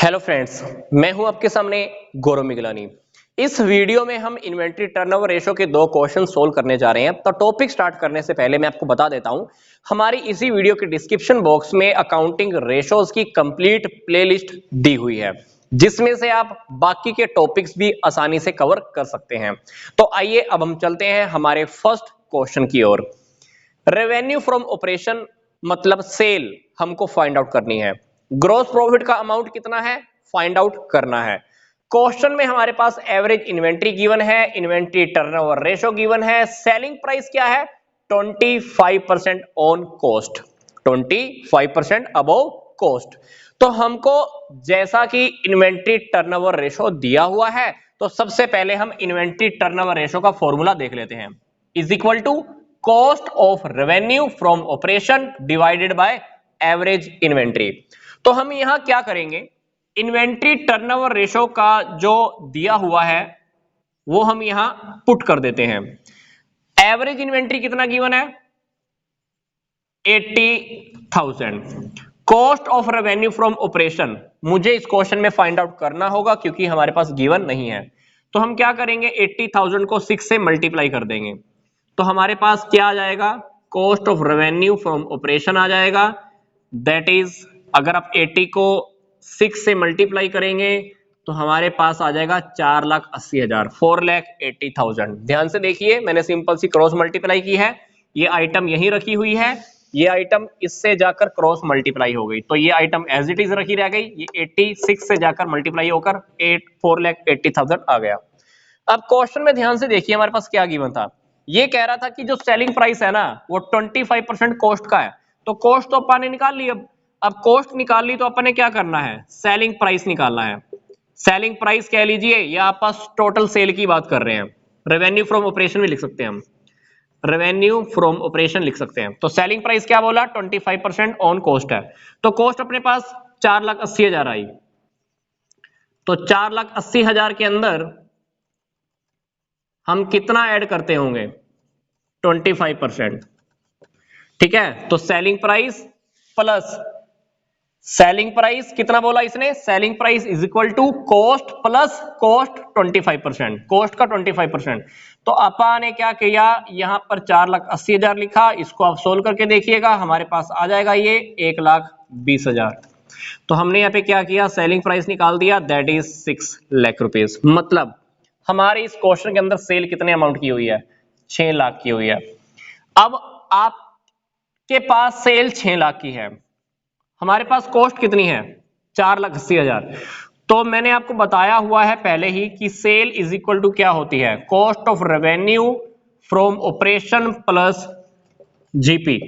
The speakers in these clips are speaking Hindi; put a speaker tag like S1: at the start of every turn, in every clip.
S1: हेलो फ्रेंड्स, मैं हूं आपके सामने गौरव मिगलानी। इस वीडियो में हम इन्वेंट्री टर्नओवर रेशो के दो क्वेश्चन सोल्व करने जा रहे हैं। तो टॉपिक स्टार्ट करने से पहले मैं आपको बता देता हूं, हमारी इसी वीडियो के डिस्क्रिप्शन बॉक्स में अकाउंटिंग रेशोज की कंप्लीट प्लेलिस्ट दी हुई है, जिसमें से आप बाकी के टॉपिक्स भी आसानी से कवर कर सकते हैं। तो आइए अब हम चलते हैं हमारे फर्स्ट क्वेश्चन की ओर। रेवेन्यू फ्रॉम ऑपरेशन मतलब सेल हमको फाइंड आउट करनी है। ग्रॉस प्रॉफिट का अमाउंट कितना है फाइंड आउट करना है। क्वेश्चन में हमारे पास एवरेज इन्वेंट्री गिवन है, इन्वेंट्री टर्नओवर रेशो गिवन है, सेलिंग प्राइस क्या है 25% ऑन कॉस्ट, 25% अबव कॉस्ट। तो हमको जैसा कि इन्वेंट्री टर्नओवर रेशो दिया हुआ है, तो सबसे पहले हम इन्वेंट्री टर्नओवर रेशो का फॉर्मूला देख लेते हैं। Is equal to cost of revenue from operation divided by average inventory. तो हम यहां क्या करेंगे, इन्वेंट्री टर्नओवर रेशो का जो दिया हुआ है वो हम यहां पुट कर देते हैं। एवरेज इन्वेंट्री कितना गिवन है 80,000। Cost of revenue from operation मुझे इस क्वेश्चन में फाइंड आउट करना होगा क्योंकि हमारे पास गिवन नहीं है। तो हम क्या करेंगे 80,000 को 6 से मल्टीप्लाई कर देंगे, तो हमारे पास क्या आ जाएगा cost of revenue from operation आ जाएगा। दैट इज अगर आप 80 को 6 से मल्टीप्लाई करेंगे तो हमारे पास आ जाएगा 4,80,000, 4,80,000। ध्यान से देखिए, मैंने सिंपल सी क्रॉस मल्टीप्लाई की है, ये आइटम यहीं रखी हुई है, ये आइटम इससे जाकर क्रॉस मल्टीप्लाई हो गई, तो ये आइटम एज इट इज रखी रह गई, ये 86 से जाकर मल्टीप्लाई होकर 4,80,000 आ गया। अब क्वेश्चन में ध्यान से देखिए हमारे पास क्या गिवन था, ये कह रहा था कि जो सेलिंग प्राइस है ना वो 25% कॉस्ट का है। तो कॉस्ट तो अपन ने निकाल ली, अब कॉस्ट निकाल ली तो अपन ने क्या करना है सेलिंग प्राइस निकालना है। सेलिंग प्राइस कह लीजिए या आप टोटल सेल की बात कर रहे हैं, रेवेन्यू फ्रॉम ऑपरेशन भी लिख सकते हैं हम, रेवेन्यू फ्रॉम ऑपरेशन लिख सकते हैं। तो सेलिंग प्राइस क्या बोला 25% ऑन कॉस्ट है, तो कॉस्ट अपने पास 4,80,000 आई। तो 4,80,000 के अंदर हम कितना ऐड करते होंगे 25%, ठीक है। तो selling price plus selling price कितना बोला इसने, selling price is equal to cost plus cost 25%, cost का 25%। तो आपा ने क्या किया यहां पर 4,80,000 लिखा, इसको आप सोल्व करके देखिएगा हमारे पास आ जाएगा ये 1,20,000। तो हमने यहाँ पे क्या किया सेलिंग प्राइस निकाल दिया, दैट इज 6 लाख रुपीज। मतलब हमारे इस क्वेश्चन के अंदर सेल कितने अमाउंट की हुई है 6 लाख की हुई है। अब आपके पास सेल 6 लाख की है, हमारे पास कॉस्ट कितनी है 4,80,000। तो मैंने आपको बताया हुआ है पहले ही कि सेल इज इक्वल टू क्या होती है cost of revenue from operation plus GP.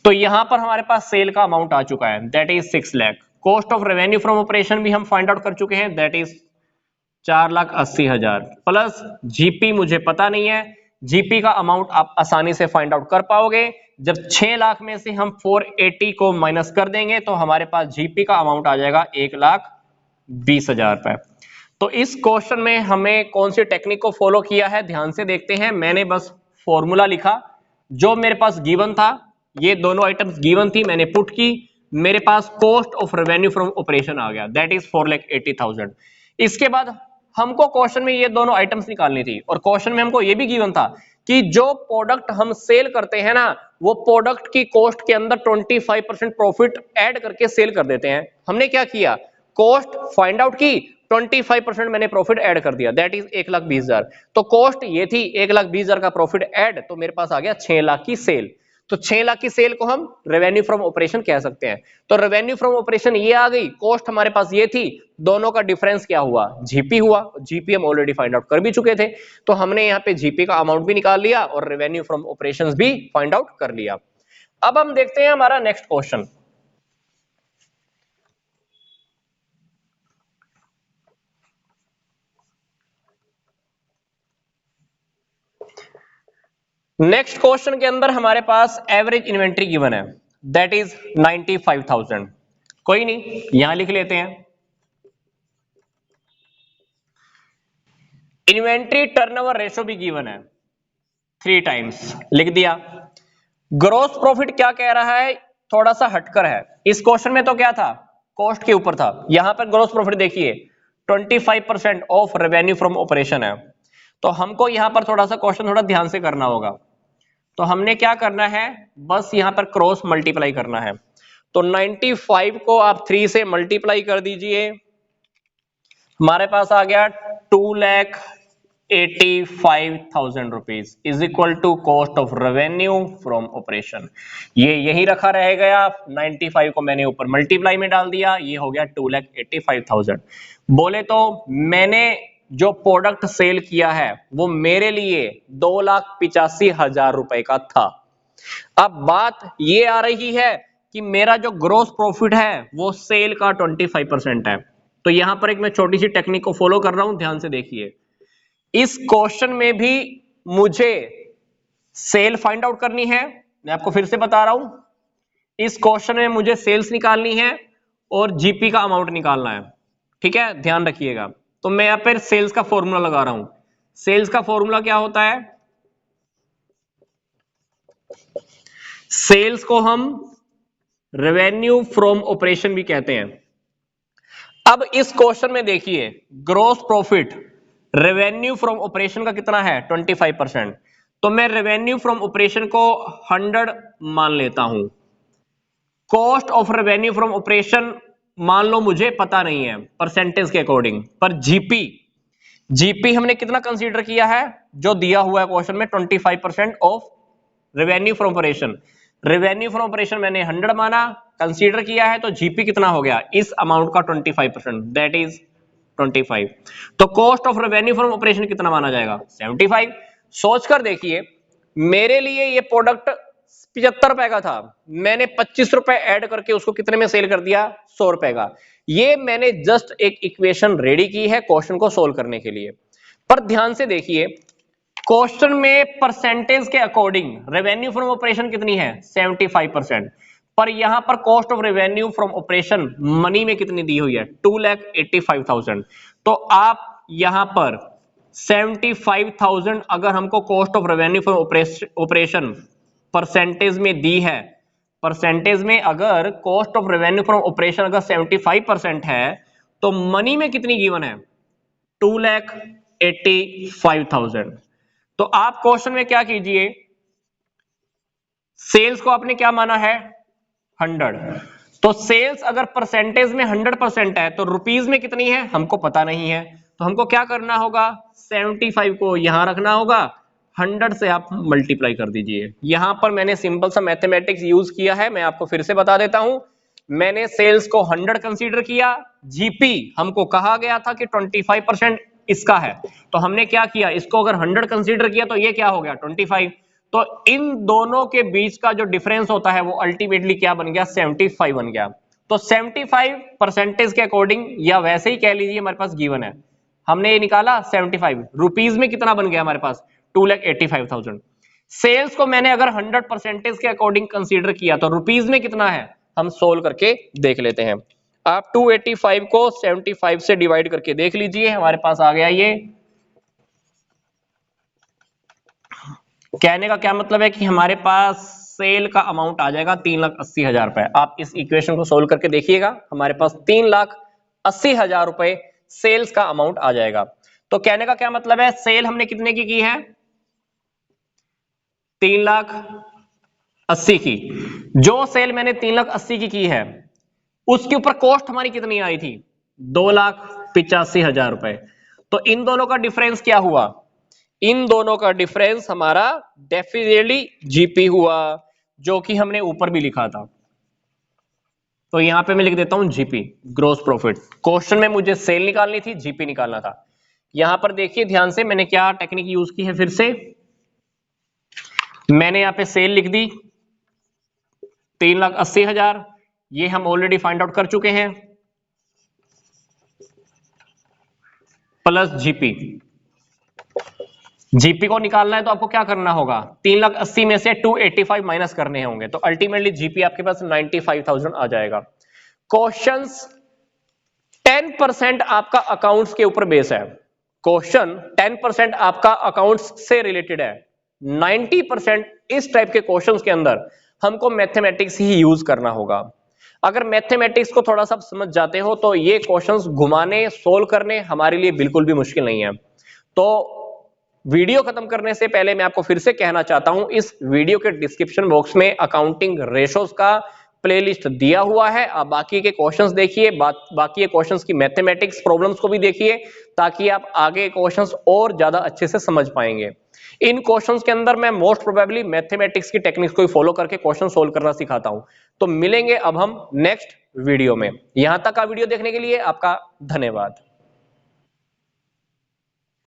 S1: तो यहां पर हमारे पास सेल का अमाउंट आ चुका है that is 6 lakh. Cost of revenue from operation भी हम फाइंड आउट कर चुके हैं दैट इज 4,80,000 प्लस जीपी मुझे पता नहीं है, जीपी का अमाउंट आप आसानी से फाइंड आउट कर पाओगे जब 6 लाख में से हम 480 को माइनस कर देंगे तो हमारे पास जीपी का अमाउंट आ जाएगा 1,20,000 रुपए। तो इस क्वेश्चन में हमें कौन सी टेक्निक को फॉलो किया है ध्यान से देखते हैं। मैंने बस फॉर्मूला लिखा जो मेरे पास गिवन था, ये दोनों आइटम्स गिवन थी, मैंने पुट की, मेरे पास cost of revenue from operation आ गया दैट इज 4,80,000। इसके बाद हमको क्वेश्चन में ये दोनों आइटम्स निकालनी थी और क्वेश्चन में हमको ये भी गिवन था कि जो प्रोडक्ट हम सेल करते हैं ना वो प्रोडक्ट की कॉस्ट के अंदर 25% प्रॉफिट ऐड करके सेल कर देते हैं। हमने क्या किया कॉस्ट फाइंड आउट की, 25% मैंने प्रॉफिट ऐड कर दिया दैट इज 1,20,000। तो कॉस्ट ये थी 1,20,000 का प्रॉफिट ऐड, तो मेरे पास आ गया 6 लाख की सेल। तो 6 लाख की सेल को हम रेवेन्यू फ्रॉम ऑपरेशन कह सकते हैं। तो रेवेन्यू फ्रॉम ऑपरेशन ये आ गई, कॉस्ट हमारे पास ये थी, दोनों का डिफरेंस क्या हुआ जीपी हुआ, जीपी हम ऑलरेडी फाइंड आउट कर भी चुके थे, तो हमने यहाँ पे जीपी का अमाउंट भी निकाल लिया और रेवेन्यू फ्रॉम ऑपरेशंस भी फाइंड आउट कर लिया। अब हम देखते हैं हमारा नेक्स्ट क्वेश्चन। नेक्स्ट क्वेश्चन के अंदर हमारे पास एवरेज इन्वेंट्री गिवन है दैट इज 95,000। कोई नहीं यहां लिख लेते हैं, इन्वेंट्री टर्नओवर रेशो भी गिवन है 3 टाइम्स, लिख दिया। ग्रॉस प्रॉफिट क्या कह रहा है थोड़ा सा हटकर है, इस क्वेश्चन में तो क्या था कॉस्ट के ऊपर था। यहां पर ग्रॉस प्रॉफिट देखिए 25% ऑफ रेवेन्यू फ्रॉम ऑपरेशन है। तो हमको यहां पर थोड़ा सा क्वेश्चन थोड़ा ध्यान से करना होगा। तो हमने क्या करना है, बस यहां पर क्रॉस मल्टीप्लाई करना है। तो 95 को आप 3 से मल्टीप्लाई कर दीजिए, हमारे पास आ गया 2,85,000 rupees is equal to cost of revenue from operation. ये यही रखा रह गया, 95 को मैंने ऊपर मल्टीप्लाई में डाल दिया, ये हो गया 2,85,000। बोले तो मैंने जो प्रोडक्ट सेल किया है वो मेरे लिए 2,85,000 रुपए का था। अब बात ये आ रही है कि मेरा जो ग्रॉस प्रॉफिट है वो सेल का 25% है। तो यहां पर एक मैं छोटी सी टेक्निक को फॉलो कर रहा हूं, ध्यान से देखिए। इस क्वेश्चन में भी मुझे सेल फाइंड आउट करनी है, मैं आपको फिर से बता रहा हूं। इस क्वेश्चन में मुझे सेल्स निकालनी है और जीपी का अमाउंट निकालना है, ठीक है, ध्यान रखिएगा। तो मैं यहां पर सेल्स का फॉर्मूला लगा रहा हूं। सेल्स का फॉर्मूला क्या होता है, सेल्स को हम रेवेन्यू फ्रॉम ऑपरेशन भी कहते हैं। अब इस क्वेश्चन में देखिए gross profit revenue from operation का कितना है 25%। तो मैं रेवेन्यू फ्रॉम ऑपरेशन को 100 मान लेता हूं। Cost of revenue from operation मान लो मुझे पता नहीं है परसेंटेज के अकॉर्डिंग, पर जीपी हमने कितना कंसीडर किया है, जो दिया हुआ है क्वेश्चन में 25% of revenue from operation. Revenue from operation मैंने 100 माना, कंसीडर किया है, तो जीपी कितना हो गया इस अमाउंट का 25%, दैट इज 25। तो cost of revenue from operation कितना माना जाएगा 75। सोचकर देखिए, मेरे लिए ये प्रोडक्ट 75 रुपए का था, मैंने 25 रुपए ऐड करके उसको कितने में सेल कर दिया 100 रुपए का। ये मैंने जस्ट एक इक्वेशन रेडी की है क्वेश्चन को सोल्व करने के लिए। पर ध्यान से देखिए, क्वेश्चन में परसेंटेज के अकॉर्डिंग रेवेन्यू फ्रॉम ऑपरेशन कितनी है 75%, पर यहां पर cost of revenue from operation money में कितनी दी हुई है 2,85,000। तो आप यहां पर 75,000 अगर हमको cost of revenue from operation percentage में दी है, परसेंटेज में अगर cost of revenue from operation अगर 75% है, तो मनी में कितनी गिवन है 2,85,000। तो आप क्वेश्चन में क्या कीजिए, सेल्स को आपने क्या माना है 100। तो सेल्स अगर परसेंटेज में 100% है तो रुपीज में कितनी है हमको पता नहीं है। तो हमको क्या करना होगा, 75 को यहां रखना होगा, 100 से आप मल्टीप्लाई कर दीजिए। यहां पर मैंने सिंपल सा मैथमेटिक्स यूज किया है, मैं आपको फिर से बता देता हूं। मैंने सेल्स को 100 कंसीडर किया, जीपी हमको कहा गया था कि 25% इसका है, तो हमने क्या किया, इसको अगर 100 कंसीडर किया तो ये क्या हो गया 25। तो इन दोनों के बीच का जो डिफरेंस होता है वो अल्टीमेटली क्या बन गया 75 बन गया। तो 75% के अकॉर्डिंग, या वैसे ही कह लीजिए हमारे पास गिवन है, हमने ये निकाला 75 रुपीज में कितना बन गया हमारे पास 2,85,000। सेल्स को मैंने अगर 100% के अकॉर्डिंग कंसीडर किया तो रुपीज में कितना है, हम सोल्व करके देख लेते हैं। आप 285 को 75 से डिवाइड करके देख लीजिए, हमारे पास आ गया ये। कहने का क्या मतलब है कि हमारे पास सेल का अमाउंट आ जाएगा 3,80,000 रुपए। आप इस इक्वेशन को सोल्व करके देखिएगा, हमारे पास 3,80,000 रुपए सेल्स का अमाउंट आ जाएगा। तो कहने का क्या मतलब है, सेल हमने कितने की है 3,80,000 की। जो सेल मैंने 3,80,000 की है उसके ऊपर कॉस्ट हमारी कितनी आई थी 2,85,000 रुपए। तो इन दोनों का डिफरेंस क्या हुआ, इन दोनों का डिफरेंस हमारा डेफिनेटली जीपी हुआ, जो कि हमने ऊपर भी लिखा था। तो यहां पे मैं लिख देता हूं जीपी, ग्रॉस प्रॉफिट। क्वेश्चन में मुझे सेल निकालनी थी, जीपी निकालना था। यहां पर देखिए ध्यान से, मैंने क्या टेक्निक यूज की है, फिर से मैंने यहां पे सेल लिख दी 3,80,000, ये हम ऑलरेडी फाइंड आउट कर चुके हैं, प्लस जीपी। जीपी को निकालना है तो आपको क्या करना होगा, 3,80,000 में से 285 माइनस करने होंगे, तो अल्टीमेटली जीपी आपके पास 95,000 आ जाएगा। क्वेश्चंस 10% आपका अकाउंट्स के ऊपर बेस है, क्वेश्चन 10% आपका अकाउंट्स से रिलेटेड है, 90% इस टाइप के क्वेश्चंस के अंदर हमको मैथमेटिक्स ही यूज करना होगा। अगर मैथमेटिक्स को थोड़ा सा समझ जाते हो तो ये क्वेश्चंस घुमाने सोल्व करने हमारे लिए बिल्कुल भी मुश्किल नहीं है। तो वीडियो खत्म करने से पहले मैं आपको फिर से कहना चाहता हूं, इस वीडियो के डिस्क्रिप्शन बॉक्स में अकाउंटिंग रेशोज का प्लेलिस्ट दिया हुआ है। आप बाकी के क्वेश्चंस देखिए, बाकी के क्वेश्चंस की मैथमेटिक्स प्रॉब्लम्स को भी देखिए, ताकि आप आगे क्वेश्चंस और ज्यादा अच्छे से समझ पाएंगे। इन क्वेश्चंस के अंदर मैं मोस्ट प्रोबेबली मैथमेटिक्स की टेक्निक्स को फॉलो करके क्वेश्चन सोल्व करना सिखाता हूं। तो मिलेंगे अब हम नेक्स्ट वीडियो में। यहां तक का वीडियो देखने के लिए आपका धन्यवाद।